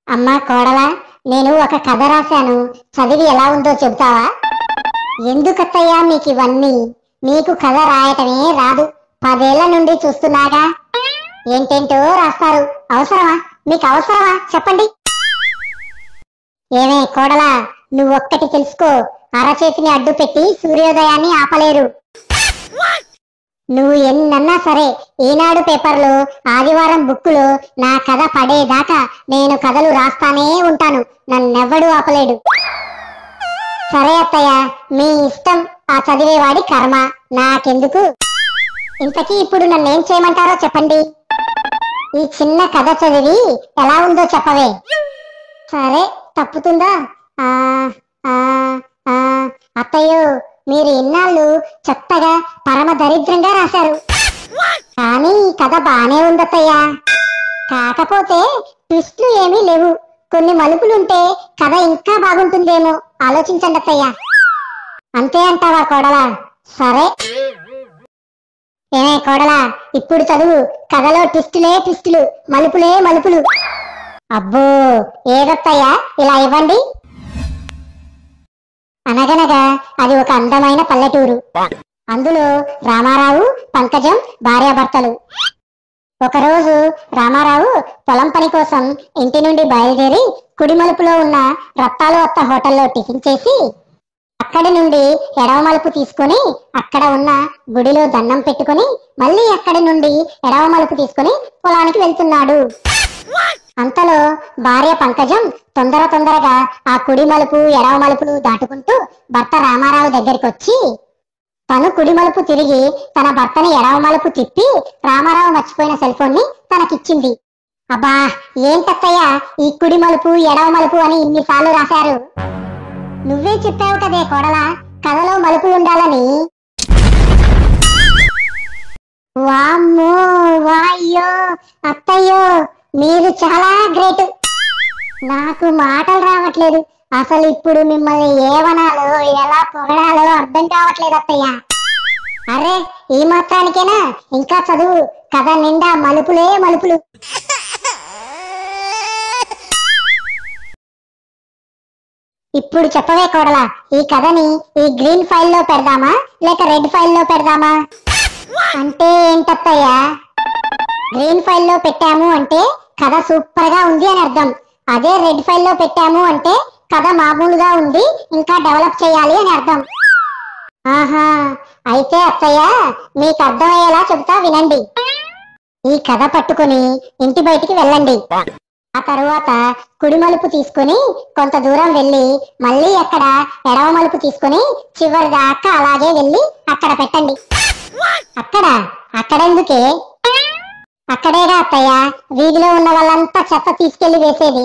అమ్మా కోడలా, నేను ఒక కథ రాశాను, చదివి ఎలా ఉందో చెబుతావా? ఎందుకత్తయ్యా మీకు ఇవన్నీ? నీకు కథ రాయటమే రాదు, 10 ఏళ్ల నుండి చూస్తున్నాగా. ఏంటేంటో రాస్తారు, అవసరమా? మీకు అవసరమా చెప్పండి. ఏమే కోడలా, నువ్వొక్కటి తెలుసుకో, అరచేతిని అడ్డు పెట్టి సూర్యోదయాన్ని ఆపలేరు. నువ్వు ఎన్నన్నా సరే, ఈనాడు పేపర్లో, ఆదివారం బుక్కులో నా కథ పడేదాకా నేను కథలు రాస్తానే ఉంటాను, నన్నెవ్వడూ ఆపలేడు. సరే అత్తయ్య, మీ ఇష్టం, ఆ చదివేవాడి కర్మ, నాకెందుకు. ఇంతకీ ఇప్పుడు నన్నేం చేయమంటారో చెప్పండి. ఈ చిన్న కథ చదివి ఎలా ఉందో చెప్పవే. సరే, తప్పుతుందా? ఆ ఆ ఆ అత్తయ్యో, మీరు ఇన్నాళ్ళు చెత్తగా పరమ దరిద్రంగా రాశారు, కానీ ఈ కథ బానే ఉందత్తయ్యా. కాకపోతే ట్విస్ట్లు ఏమీ లేవు, కొన్ని మలుపులుంటే కథ ఇంకా బాగుంటుందేమో, ఆలోచించండి అత్తయ్యా. అంతే అంటావా కోడలా? సరే. ఏమే కోడలా, ఇప్పుడు చదువు, కథలో ట్విస్టులే ట్విస్టులు, మలుపులే మలుపులు. అబ్బో, ఏదత్తయ్యా ఇలా ఇవ్వండి. అనగనగా అది ఒక అందమైన పల్లెటూరు. అందులో రామారావు, పంకజం భార్యాభర్తలు. ఒకరోజు రామారావు పొలం పని కోసం ఇంటి నుండి బయలుదేరి కుడి మలుపులో ఉన్న రత్తాలు అత్త హోటల్లో టిఫిన్ చేసి, అక్కడి నుండి ఎడవ మలుపు తీసుకుని అక్కడ ఉన్న గుడిలో దండం పెట్టుకుని మళ్ళీ అక్కడి నుండి ఎడవ మలుపు తీసుకుని పొలానికి వెళ్తున్నాడు. అంతలో భార్య పంకజం తొందరగా ఆ కుడి మలుపు ఎడవ మలుపులు దాటుకుంటూ భర్త రామారావు దగ్గరికి వచ్చి, తను కుడి మలుపు తిరిగి తన భర్తని ఎడవ మలుపు తిప్పి రామారావు మర్చిపోయిన సెల్ ఫోన్ ని తనకిచ్చింది. అబ్బా, ఏంటత్తయ్యా ఈ కుడి మలుపు ఎడవ మలుపు అని ఇన్నిసార్లు రాశారు? నువ్వే చెప్పావు కదే కోడలా, కథలో మలుపులు ఉండాలని. వామ్మో, వాయ్యో, అత్తయ్యో, మీరు చాలా గ్రేట్. నాకు మాటలు రావట్లేదు, అసలు ఇప్పుడు మిమ్మల్ని ఏమనాలో ఎలా పొగడాలో అర్థం కావట్లేదు అత్తయ్య. అరే, ఈ మాత్రానికేనా? ఇంకా చదువు, కథ నిండా మలుపులే మలుపులు. ఇప్పుడు చెప్పవే కోడలా, ఈ కథని ఈ గ్రీన్ ఫైల్లో పెడదామా లేక రెడ్ ఫైల్లో పెడదామా? అంటే ఏంటత్తయ్యా? గ్రీన్ ఫైల్లో పెట్టాము అంటే కథ సూపర్ గా ఉంది అని అర్థం. అదే రెడ్ ఫైల్లో పెట్టాము అంటే కథ మామూలుగా ఉంది, ఇంకా డెవలప్ చేయాలి అని అర్థం. ఆహా, అయితే అత్తయ్య మీకు అర్థమయ్యేలా చెబుతా వినండి. ఈ కథ పట్టుకుని ఇంటి బయటికి వెళ్ళండి. ఆ తరువాత కుడి మలుపు తీసుకుని కొంత దూరం వెళ్ళి మళ్ళీ అక్కడ ఎడవ మలుపు తీసుకుని చివరి దాకా అలాగే వెళ్ళి అక్కడ పెట్టండి. అక్కడెందుకే? అక్కడేగా అత్తయ్య వీధిలో ఉన్న వాళ్ళంతా చెత్త తీసుకెళ్లి వేసేది.